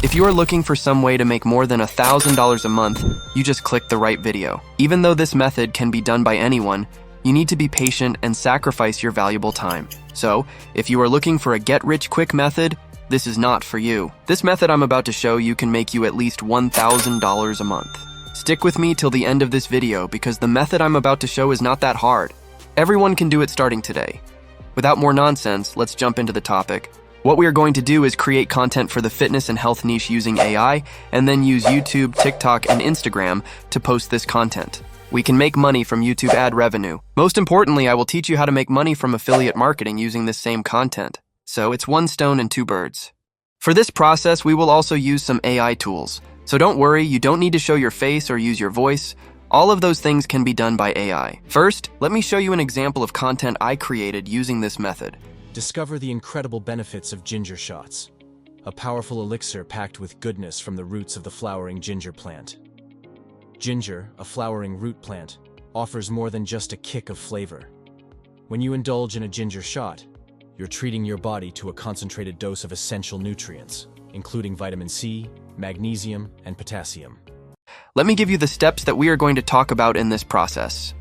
If you are looking for some way to make more than $1,000 a month, you just click the right video. Even though this method can be done by anyone, you need to be patient and sacrifice your valuable time. So, if you are looking for a get-rich-quick method, this is not for you. This method I'm about to show you can make you at least $1,000 a month. Stick with me till the end of this video because the method I'm about to show is not that hard. Everyone can do it starting today. Without more nonsense, let's jump into the topic. What we are going to do is create content for the fitness and health niche using AI, and then use YouTube, TikTok, and Instagram to post this content. We can make money from YouTube ad revenue. Most importantly, I will teach you how to make money from affiliate marketing using this same content. So it's one stone and two birds. For this process, we will also use some AI tools. So don't worry, you don't need to show your face or use your voice. All of those things can be done by AI. First, let me show you an example of content I created using this method. Discover the incredible benefits of ginger shots, a powerful elixir packed with goodness from the roots of the flowering ginger plant. Ginger, a flowering root plant, offers more than just a kick of flavor. When you indulge in a ginger shot, you're treating your body to a concentrated dose of essential nutrients, including vitamin C, magnesium, and potassium. Let me give you the steps that we are going to talk about in this process.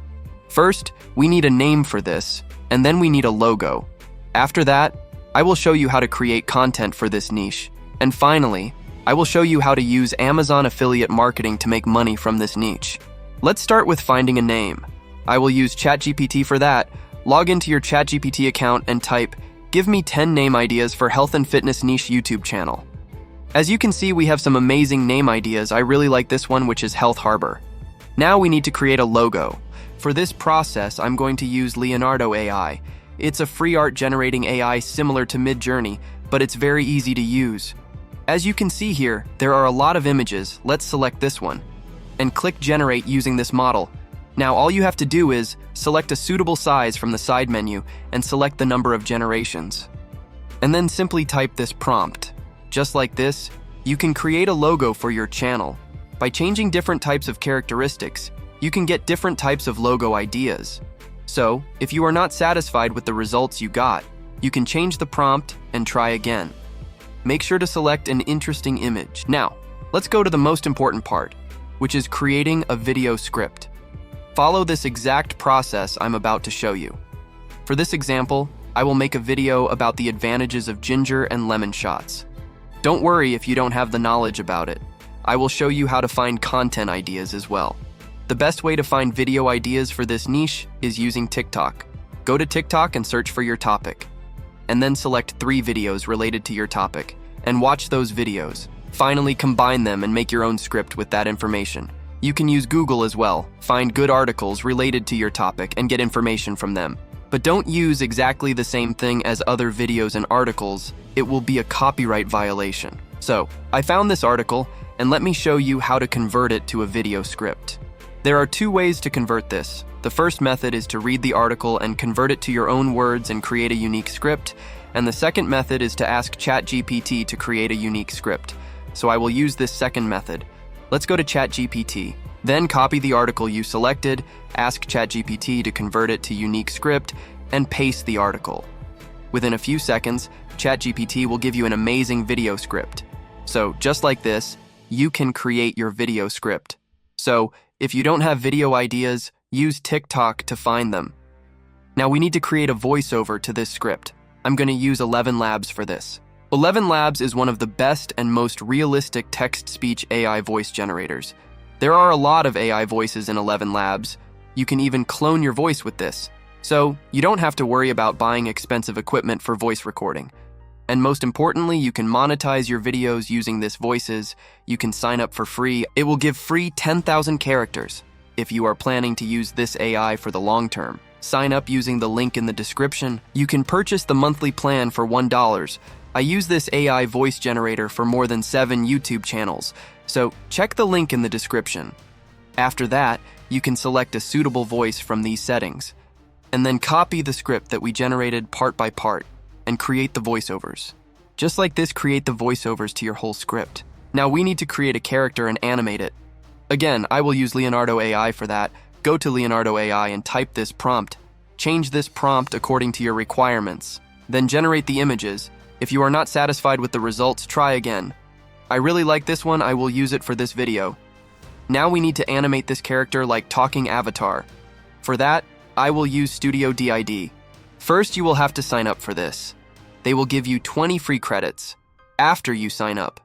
First, we need a name for this, and then we need a logo. After that, I will show you how to create content for this niche. And finally, I will show you how to use Amazon affiliate marketing to make money from this niche. Let's start with finding a name. I will use ChatGPT for that. Log into your ChatGPT account and type, "Give me 10 name ideas for health and fitness niche YouTube channel." As you can see, we have some amazing name ideas. I really like this one, which is Health Harbor. Now we need to create a logo. For this process, I'm going to use Leonardo AI. It's a free art generating AI similar to Midjourney, but it's very easy to use. As you can see here, there are a lot of images. Let's select this one and click Generate using this model. Now all you have to do is select a suitable size from the side menu and select the number of generations. And then simply type this prompt. Just like this, you can create a logo for your channel. By changing different types of characteristics, you can get different types of logo ideas. So, if you are not satisfied with the results you got, you can change the prompt and try again. Make sure to select an interesting image. Now, let's go to the most important part, which is creating a video script. Follow this exact process I'm about to show you. For this example, I will make a video about the advantages of ginger and lemon shots. Don't worry if you don't have the knowledge about it. I will show you how to find content ideas as well. The best way to find video ideas for this niche is using TikTok. Go to TikTok and search for your topic. And then select 3 videos related to your topic, and watch those videos. Finally, combine them and make your own script with that information. You can use Google as well. Find good articles related to your topic and get information from them. But don't use exactly the same thing as other videos and articles. It will be a copyright violation. So, I found this article, and let me show you how to convert it to a video script. There are 2 ways to convert this. The first method is to read the article and convert it to your own words and create a unique script. And the second method is to ask ChatGPT to create a unique script. So I will use this second method. Let's go to ChatGPT. Then copy the article you selected, ask ChatGPT to convert it to unique script, and paste the article. Within a few seconds, ChatGPT will give you an amazing video script. So just like this, you can create your video script. So if you don't have video ideas, use TikTok to find them. Now we need to create a voiceover to this script. I'm going to use 11 Labs for this. 11 Labs is one of the best and most realistic text-speech AI voice generators. There are a lot of AI voices in 11 Labs. You can even clone your voice with this. So you don't have to worry about buying expensive equipment for voice recording. And most importantly, you can monetize your videos using this voices. You can sign up for free. It will give free 10,000 characters. If you are planning to use this AI for the long term, sign up using the link in the description. You can purchase the monthly plan for $1. I use this AI voice generator for more than 7 YouTube channels, so check the link in the description. After that, you can select a suitable voice from these settings, and then copy the script that we generated part by part, and create the voiceovers. Just like this, create the voiceovers to your whole script. Now we need to create a character and animate it. Again, I will use Leonardo AI for that. Go to Leonardo AI and type this prompt. Change this prompt according to your requirements. Then generate the images. If you are not satisfied with the results, try again. I really like this one, I will use it for this video. Now we need to animate this character like talking avatar. For that, I will use Studio DID. First, you will have to sign up for this. They will give you 20 free credits. After you sign up,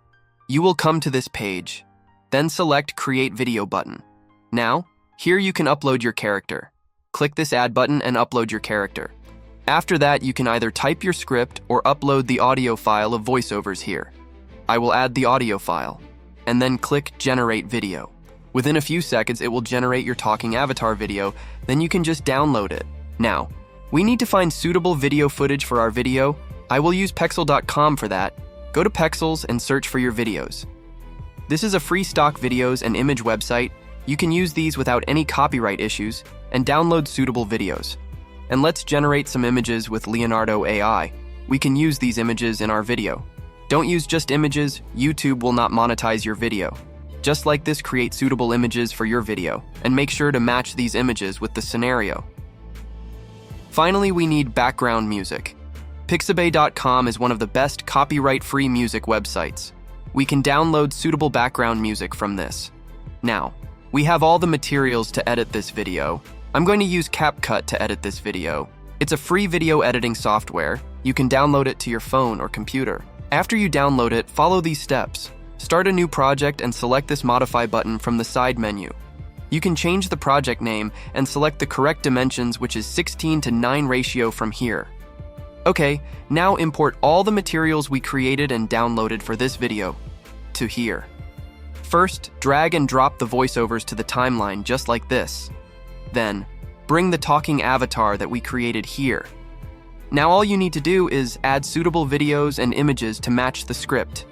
you will come to this page. Then select Create Video button. Now, here you can upload your character. Click this Add button and upload your character. After that, you can either type your script or upload the audio file of Voiceovers here. I will add the audio file, and then click Generate Video. Within a few seconds, it will generate your talking avatar video, then you can just download it. Now, we need to find suitable video footage for our video. I will use Pexel.com for that. Go to Pexels and search for your videos. This is a free stock videos and image website. You can use these without any copyright issues and download suitable videos. And let's generate some images with Leonardo AI. We can use these images in our video. Don't use just images, YouTube will not monetize your video. Just like this, create suitable images for your video, and make sure to match these images with the scenario. Finally, we need background music. Pixabay.com is one of the best copyright-free music websites. We can download suitable background music from this. Now, we have all the materials to edit this video. I'm going to use CapCut to edit this video. It's a free video editing software. You can download it to your phone or computer. After you download it, follow these steps. Start a new project and select this Modify button from the side menu. You can change the project name and select the correct dimensions, which is 16:9 ratio from here. Okay, now import all the materials we created and downloaded for this video to here. First, drag and drop the voiceovers to the timeline just like this. Then, bring the talking avatar that we created here. Now all you need to do is add suitable videos and images to match the script.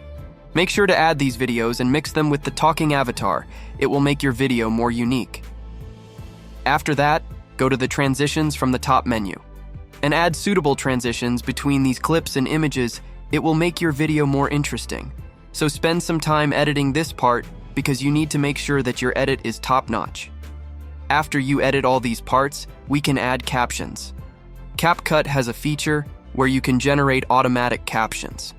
Make sure to add these videos and mix them with the talking avatar. It will make your video more unique. After that, go to the transitions from the top menu and add suitable transitions between these clips and images. It will make your video more interesting. So spend some time editing this part because you need to make sure that your edit is top-notch. After you edit all these parts, we can add captions. CapCut has a feature where you can generate automatic captions.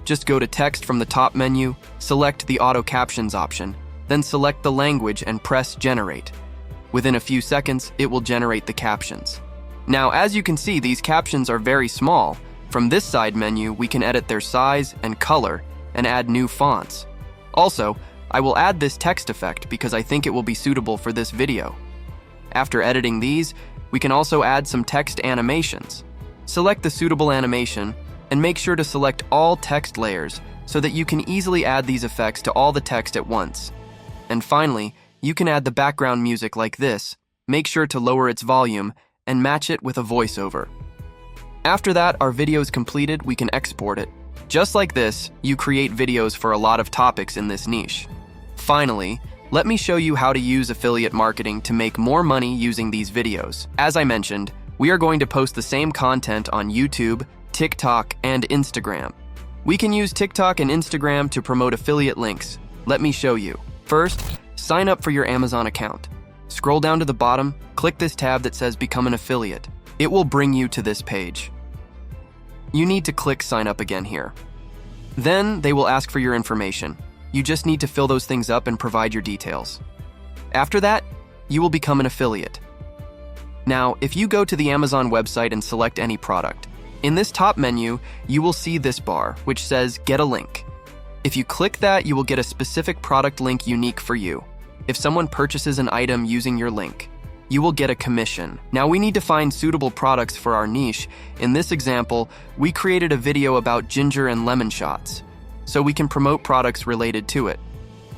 Just go to Text from the top menu, select the Auto Captions option, then select the language and press Generate. Within a few seconds, it will generate the captions. Now, as you can see, these captions are very small. From this side menu, we can edit their size and color and add new fonts. Also, I will add this text effect because I think it will be suitable for this video. After editing these, we can also add some text animations. Select the suitable animation and make sure to select all text layers so that you can easily add these effects to all the text at once. And finally, you can add the background music like this. Make sure to lower its volume and match it with a voiceover. After that, our video is completed, we can export it. Just like this, you create videos for a lot of topics in this niche. Finally, let me show you how to use affiliate marketing to make more money using these videos. As I mentioned, we are going to post the same content on YouTube, TikTok, and Instagram. We can use TikTok and Instagram to promote affiliate links. Let me show you. First, sign up for your Amazon account. Scroll down to the bottom, click this tab that says Become an Affiliate. It will bring you to this page. You need to click Sign Up again here. Then they will ask for your information. You just need to fill those things up and provide your details. After that, you will become an affiliate. Now, if you go to the Amazon website and select any product, in this top menu, you will see this bar, which says Get a Link. If you click that, you will get a specific product link unique for you. If someone purchases an item using your link, you will get a commission. Now we need to find suitable products for our niche. In this example, we created a video about ginger and lemon shots, so we can promote products related to it.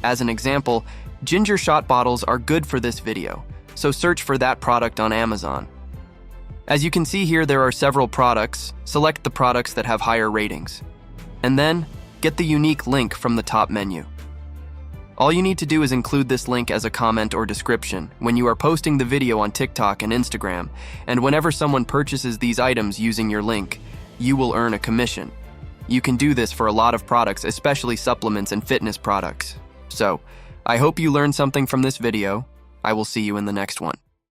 As an example, ginger shot bottles are good for this video, so search for that product on Amazon. As you can see here, there are several products. Select the products that have higher ratings. And then, get the unique link from the top menu. All you need to do is include this link as a comment or description when you are posting the video on TikTok and Instagram, and whenever someone purchases these items using your link, you will earn a commission. You can do this for a lot of products, especially supplements and fitness products. So, I hope you learned something from this video. I will see you in the next one.